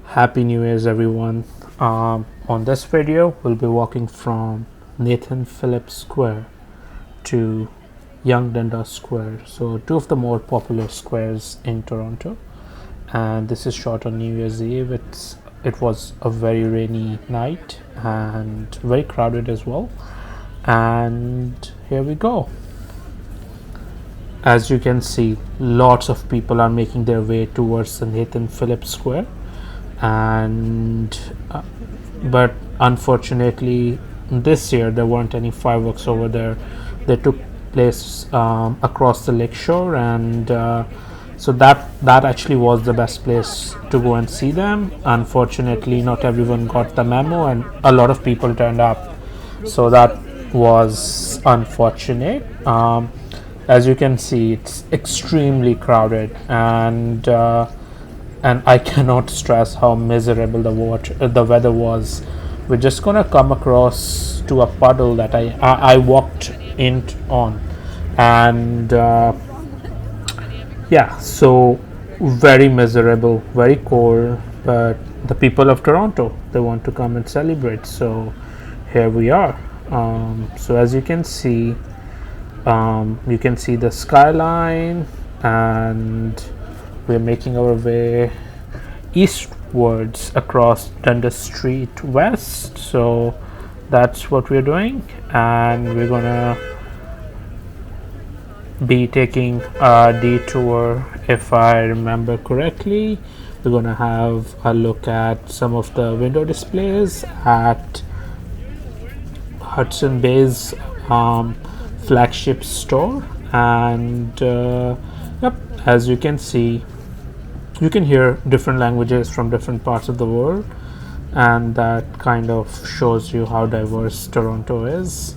Happy New Year's, everyone. On this video, we'll be walking from Nathan Phillips Square to Yonge Dundas Square. So, two of the more popular squares in Toronto. And this is shot on New Year's Eve. It was a very rainy night and very crowded as well. And here we go. As you can see, lots of people are making their way towards the Nathan Phillips Square, and but unfortunately this year there weren't any fireworks over there. They took place across the lakeshore, and so that actually was the best place to go and see them. Unfortunately, not everyone got the memo, and a lot of people turned up, so that was unfortunate. As you can see, it's extremely crowded, and I cannot stress how miserable the weather was. We're just gonna come across to a puddle that I walked in on, and yeah, so very miserable, very cold. But the people of Toronto, they want to come and celebrate, so here we are. So as you can see, the skyline, and we're making our way eastwards across Dundas Street west. So that's what we're doing, and we're gonna be taking a detour. If I remember correctly, we're gonna have a look at some of the window displays at Hudson Bay's flagship store, and yep, as you can see, you can hear different languages from different parts of the world, and that kind of shows you how diverse Toronto is.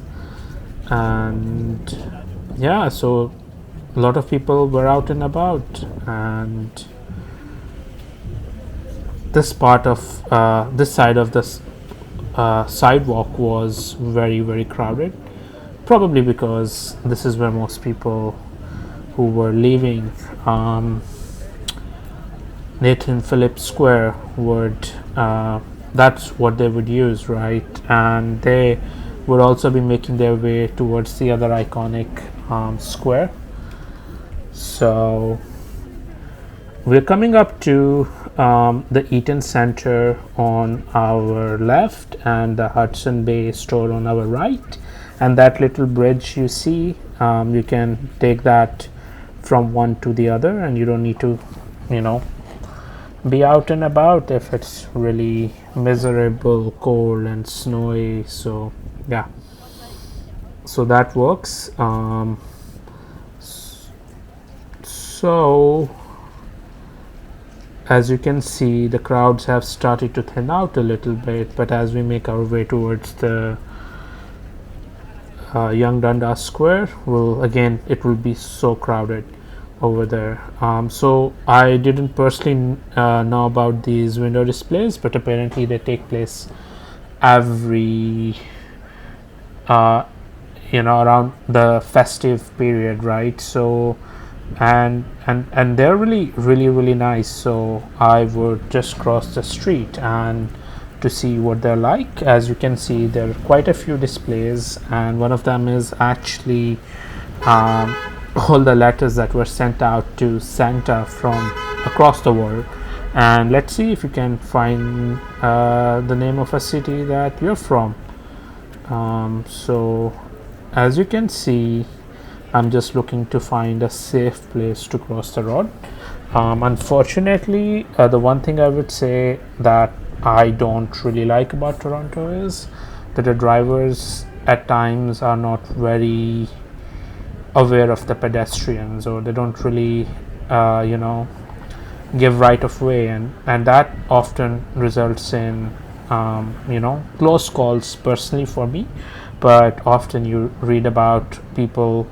And yeah, so a lot of people were out and about, and this part of this side of this sidewalk was very crowded, probably because this is where most people who were leaving Nathan Phillips Square would that's what they would use, right? And they would also be making their way towards the other iconic square. So we're coming up to the Eaton Center on our left and the Hudson Bay store on our right, and that little bridge you see, you can take that from one to the other, and you don't need to be out and about if it's really miserable, cold and snowy. So yeah, so that works. So as you can see, the crowds have started to thin out a little bit, but as we make our way towards the Yonge Dundas Square, it will be so crowded over there. So I didn't personally know about these window displays, but apparently they take place every around the festive period, right? So and they're really nice. So I would just cross the street and to see what they're like. As you can see, there are quite a few displays, and one of them is actually all the letters that were sent out to Santa from across the world. And let's see if you can find the name of a city that you're from. So as you can see, I'm just looking to find a safe place to cross the road. Unfortunately, the one thing I would say that I don't really like about Toronto is that the drivers at times are not very aware of the pedestrians, or they don't really give right of way, and that often results in close calls personally for me. But often you read about people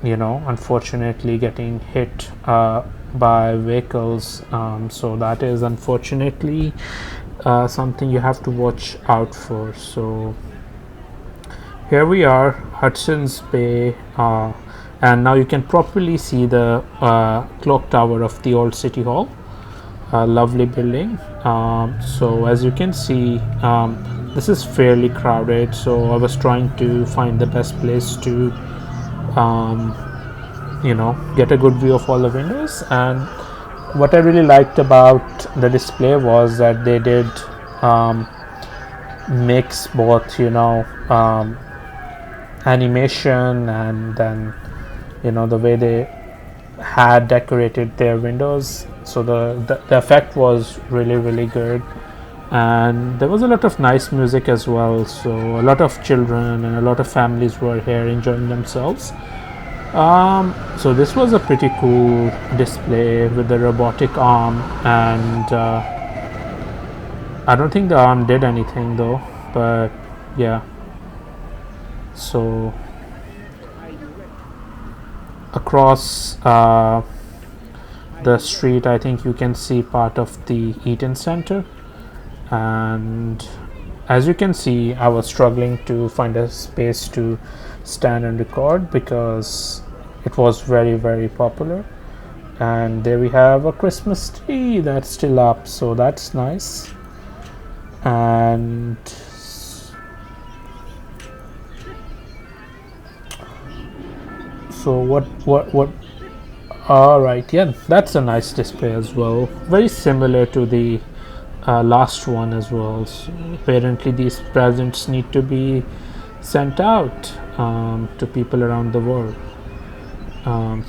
unfortunately getting hit by vehicles, so that is unfortunately something you have to watch out for. So here we are, Hudson's Bay, and now you can properly see the clock tower of the old city hall. a lovely building. So as you can see, this is fairly crowded, so I was trying to find the best place to um, get a good view of all the windows. And what I really liked about the display was that they did um, mix both animation, and then the way they had decorated their windows. So the effect was really, really good, and there was a lot of nice music as well. So a lot of children and a lot of families were here enjoying themselves. So this was a pretty cool display with the robotic arm, and I don't think the arm did anything though, but yeah. So across the street, I think you can see part of the Eaton Center, and as you can see, I was struggling to find a space to stand and record because it was very, very popular. And there we have a Christmas tree that's still up, so that's nice. And so what all right, yeah, that's a nice display as well, very similar to the last one as well. So apparently these presents need to be sent out to people around the world.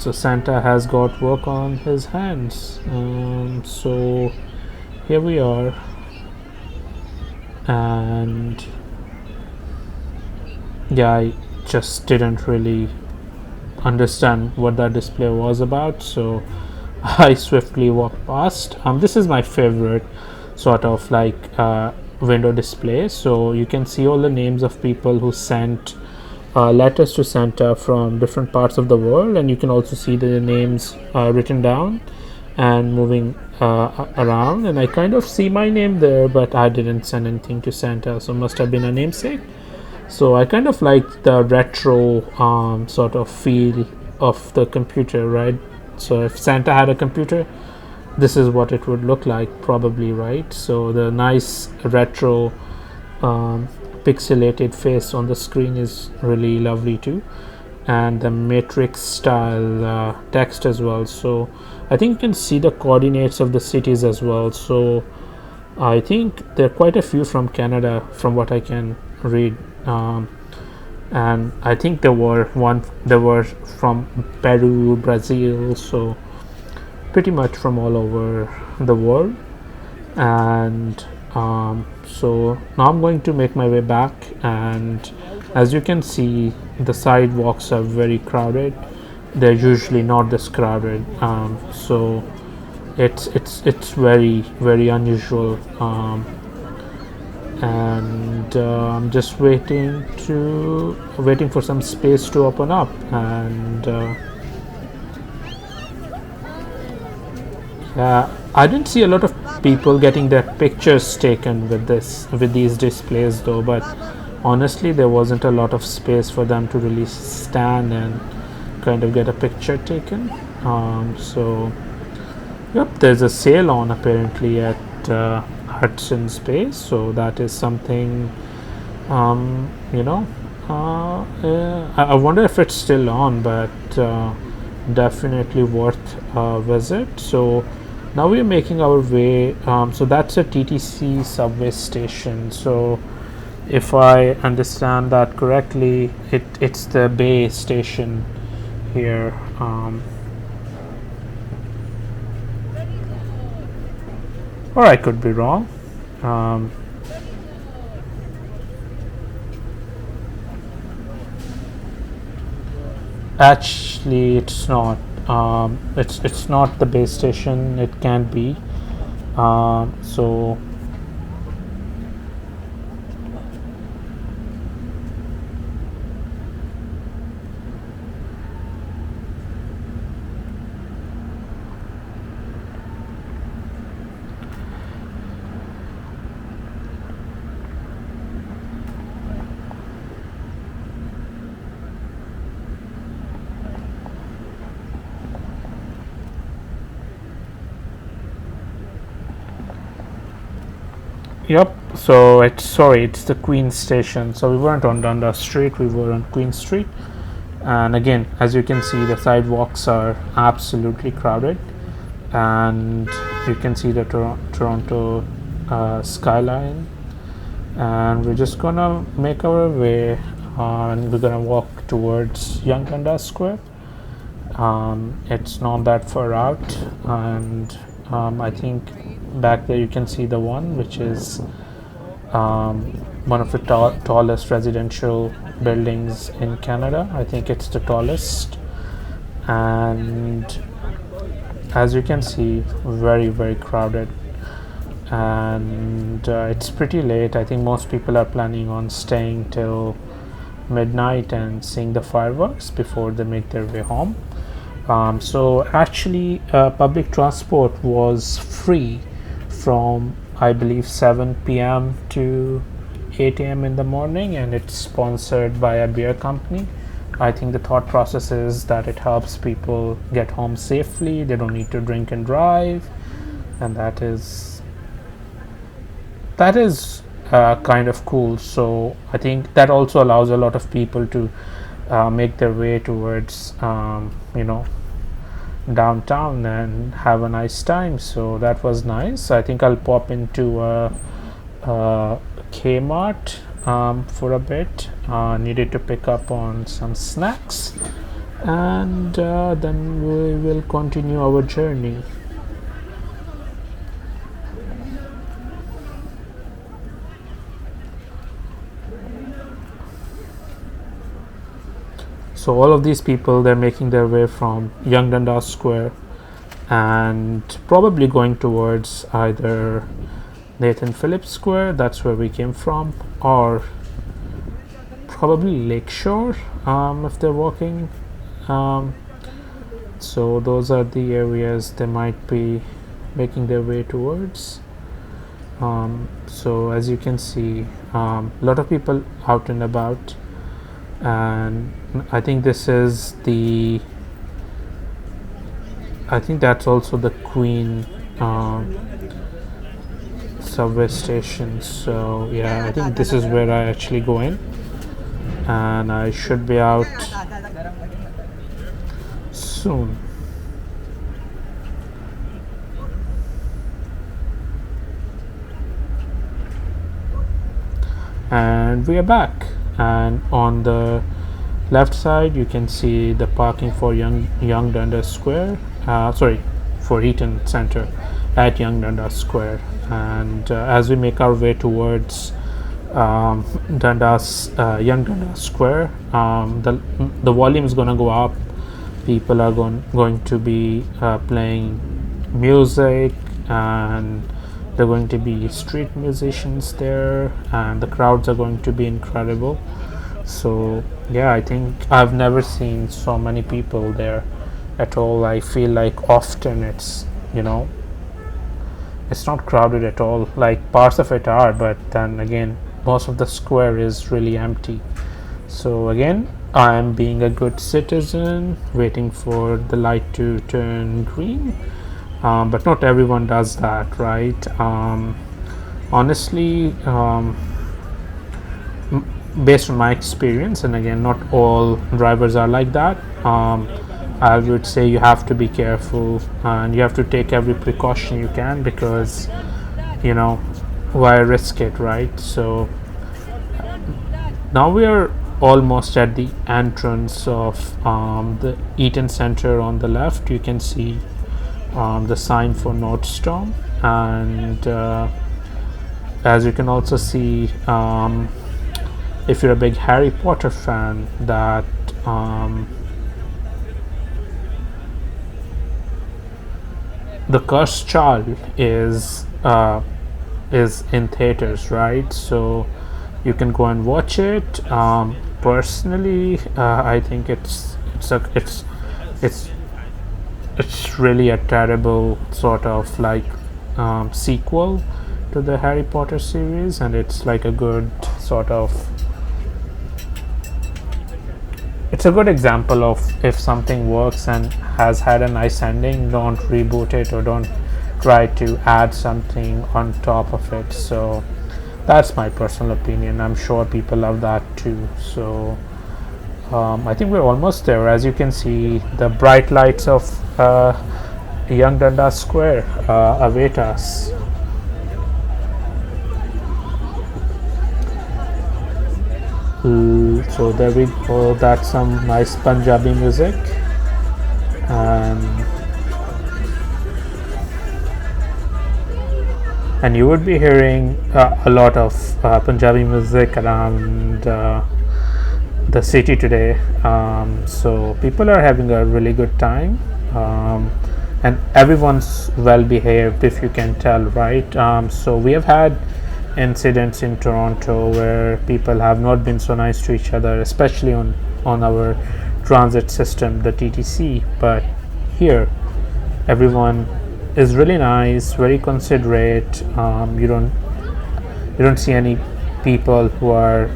So Santa has got work on his hands. So here we are, and yeah, I just didn't really understand what that display was about, so I swiftly walked past. This is my favorite sort of like window display. So you can see all the names of people who sent letters to Santa from different parts of the world, and you can also see the names written down and moving around. And I kind of see my name there, but I didn't send anything to Santa, so must have been a namesake. So I kind of like the retro sort of feel of the computer, right? So if Santa had a computer, this is what it would look like probably, right? So the nice retro pixelated face on the screen is really lovely too, and the matrix style text as well. So I think you can see the coordinates of the cities as well. So I think there are quite a few from Canada from what I can read, and I think there were from Peru, Brazil, so pretty much from all over the world. And so now I'm going to make my way back, and as you can see, the sidewalks are very crowded. They're usually not this crowded, so it's very, very unusual. And I'm just waiting for some space to open up, and I didn't see a lot of people getting their pictures taken with these displays though, but honestly there wasn't a lot of space for them to really stand and kind of get a picture taken. So yep, there's a sale on apparently at Hudson's Bay, so that is something I wonder if it's still on, but definitely worth a visit. So now we are making our way, so that's a TTC subway station. So if I understand that correctly, it's the Bay station here. Or I could be wrong. Actually, it's not. It's not the base station. It can't be. So Yep. So it's the Queen Station. So we weren't on Dundas Street. We were on Queen Street. And again, as you can see, the sidewalks are absolutely crowded, and you can see the Toronto skyline. And we're just gonna make our way, and we're gonna walk towards Yonge Square. It's not that far out, and I think back there you can see the one which is one of the tallest residential buildings in Canada. I think it's the tallest, and as you can see, very crowded, and it's pretty late. I think most people are planning on staying till midnight and seeing the fireworks before they make their way home. So actually, public transport was free from, I believe, 7 p.m. to 8 a.m. in the morning, and it's sponsored by a beer company. I think the thought process is that it helps people get home safely. They don't need to drink and drive, and that is kind of cool. So I think that also allows a lot of people to make their way towards downtown and have a nice time. So that was nice. I think I'll pop into a Kmart for a bit. Needed to pick up on some snacks, and then we will continue our journey. So all of these people, they're making their way from Yonge Square and probably going towards either Nathan Phillips Square, that's where we came from, or probably Lakeshore if they're walking. So those are the areas they might be making their way towards. So as you can see, a lot of people out and about, and I think this is I think that's also the Queen subway station. So yeah, I think this is where I actually go in, and I should be out soon. And we are back, and on the left side you can see the parking for Yonge Dundas Square, for Eaton Center at Yonge Dundas Square. And as we make our way towards Yonge Dundas Square, the volume is going to go up. People are going to be playing music, and there are going to be street musicians there, and the crowds are going to be incredible. So yeah, I think I've never seen so many people there at all. I feel like often it's it's not crowded at all. Like parts of it are, but then again most of the square is really empty. So again, I am being a good citizen, waiting for the light to turn green, but not everyone does that, right? Honestly, based on my experience, and again, not all drivers are like that, I would say you have to be careful and you have to take every precaution you can, because why risk it, right? So now we are almost at the entrance of the Eaton Center. On the left you can see the sign for Nordstrom, and as you can also see, if you're a big Harry Potter fan, that The Cursed Child is in theaters, right? So you can go and watch it. Personally, I think it's really a terrible sort of like sequel to the Harry Potter series, and it's like a good sort of, it's a good example of if something works and has had a nice ending, don't reboot it or don't try to add something on top of it. So that's my personal opinion. I'm sure people love that too. So I think we're almost there. As you can see, the bright lights of Yonge Dundas Square await us. So there we go. That's some nice Punjabi music, and you would be hearing a lot of Punjabi music around the city today. So people are having a really good time, and everyone's well behaved, if you can tell, right? So we have had incidents in Toronto where people have not been so nice to each other, especially on our transit system, the TTC. But here, everyone is really nice, very considerate. You don't see any people who are,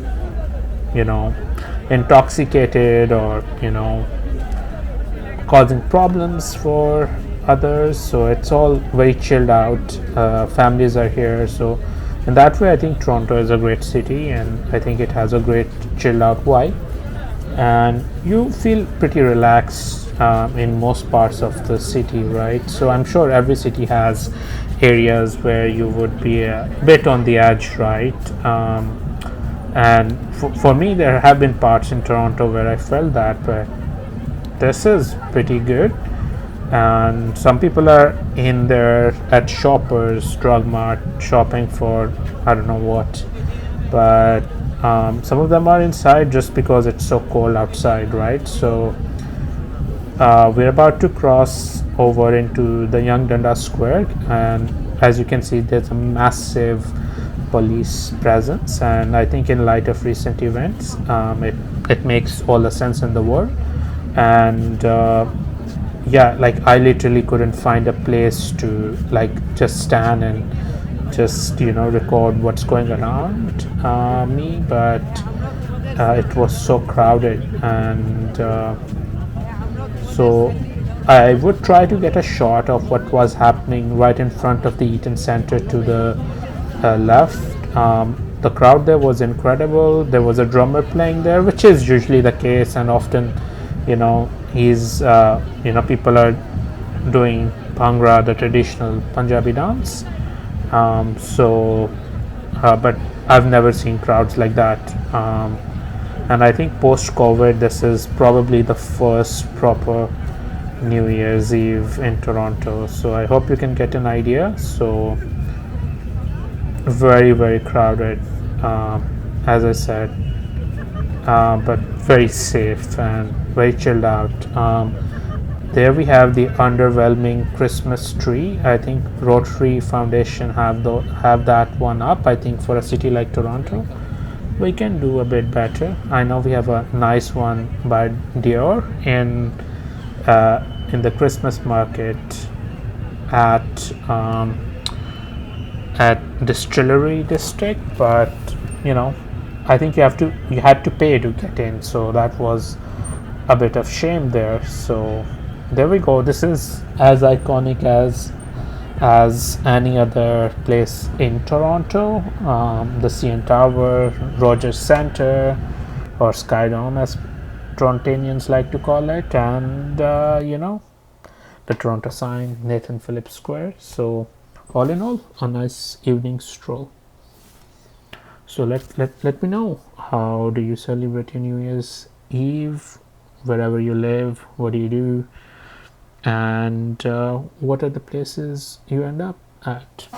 intoxicated or causing problems for others. So it's all very chilled out. Families are here, so in that way I think Toronto is a great city, and I think it has a great chilled out vibe, and you feel pretty relaxed in most parts of the city, right? So I'm sure every city has areas where you would be a bit on the edge, right? And for me, there have been parts in Toronto where I felt that, but this is pretty good. And some people are in there at Shoppers Drug Mart shopping for I don't know what, but some of them are inside just because it's so cold outside, right? So we're about to cross over into the Yonge Dundas Square, and as you can see, there's a massive police presence, and I think in light of recent events, it makes all the sense in the world. And yeah, like I literally couldn't find a place to just stand and just record what's going around me, but it was so crowded, and so I would try to get a shot of what was happening right in front of the Eaton Center to the left. The crowd there was incredible. There was a drummer playing there, which is usually the case, and often he's people are doing bhangra, the traditional Punjabi dance. But I've never seen crowds like that, and I think post COVID this is probably the first proper New Year's Eve in Toronto, so I hope you can get an idea. So very, very crowded, as I said, but very safe and very chilled out. There we have the underwhelming Christmas tree. I think Rotary Foundation have that one up. I think for a city like Toronto, we can do a bit better. I know we have a nice one by Dior in the Christmas market at Distillery District, but I think you had to pay to get in, so that was a bit of shame there. So there we go. This is as iconic as any other place in Toronto. The CN Tower, Rodgers Center, or Skydome as Torontonians like to call it, and the Toronto sign, Nathan Phillips Square. So all in all, a nice evening stroll. So let me know, how do you celebrate your New Year's Eve wherever you live? What do you do, and what are the places you end up at?